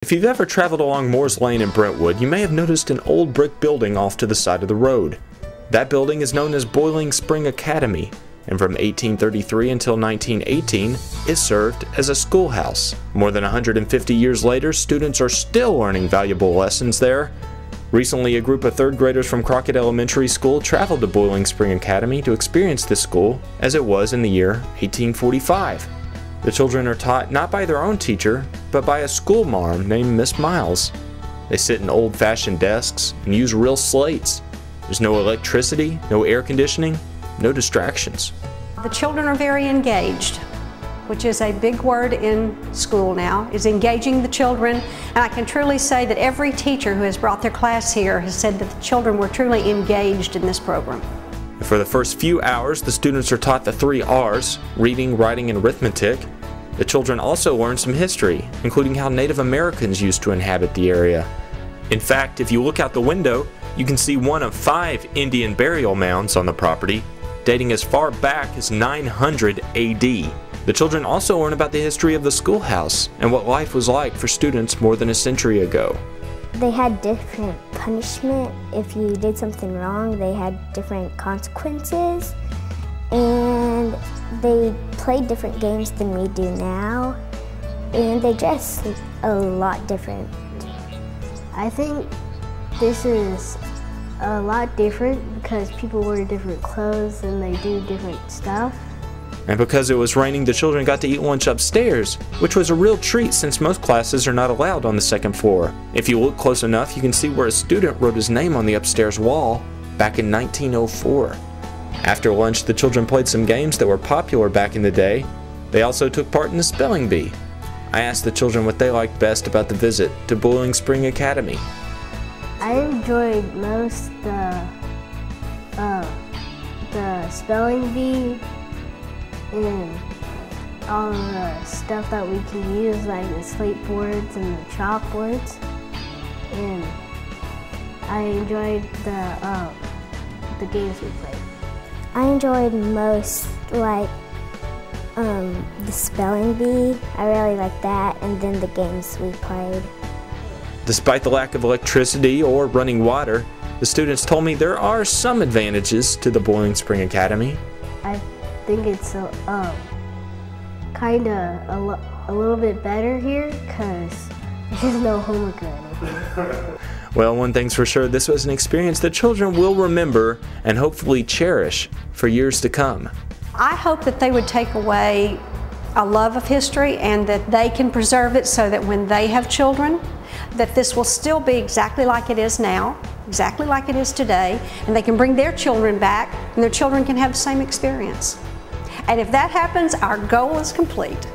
If you've ever traveled along Moore's Lane in Brentwood, you may have noticed an old brick building off to the side of the road. That building is known as Boiling Spring Academy, and from 1833 until 1918, it served as a schoolhouse. More than 150 years later, students are still learning valuable lessons there. Recently, a group of third graders from Crockett Elementary School traveled to Boiling Spring Academy to experience this school as it was in the year 1845. The children are taught not by their own teacher, but by a school marm named Miss Miles. They sit in old-fashioned desks and use real slates. There's no electricity, no air conditioning, no distractions. The children are very engaged, which is a big word in school now, is engaging the children. And I can truly say that every teacher who has brought their class here has said that the children were truly engaged in this program. For the first few hours, the students are taught the 3 R's, reading, writing, and arithmetic. The children also learn some history, including how Native Americans used to inhabit the area. In fact, if you look out the window, you can see one of 5 Indian burial mounds on the property, dating as far back as 900 AD. The children also learn about the history of the schoolhouse and what life was like for students more than a century ago. They had different punishment. If you did something wrong, they had different consequences. And they played different games than we do now. And they dress a lot different. I think this is a lot different because people wear different clothes and they do different stuff. And because it was raining, the children got to eat lunch upstairs, which was a real treat since most classes are not allowed on the second floor. If you look close enough, you can see where a student wrote his name on the upstairs wall back in 1904. After lunch, the children played some games that were popular back in the day. They also took part in the spelling bee. I asked the children what they liked best about the visit to Boiling Spring Academy. I enjoyed most the spelling bee and all the stuff that we can use, like the slate boards and the chalkboards. And I enjoyed the games we played. I enjoyed most the spelling bee. I really liked that, and then the games we played. Despite the lack of electricity or running water, the students told me there are some advantages to the Boiling Spring Academy. I think it's kind of a little bit better here because there's no homework or anything. Well, one thing's for sure, this was an experience that children will remember and hopefully cherish for years to come. I hope that they would take away a love of history and that they can preserve it so that when they have children, that this will still be exactly like it is now, exactly like it is today, and they can bring their children back and their children can have the same experience. And if that happens, our goal is complete.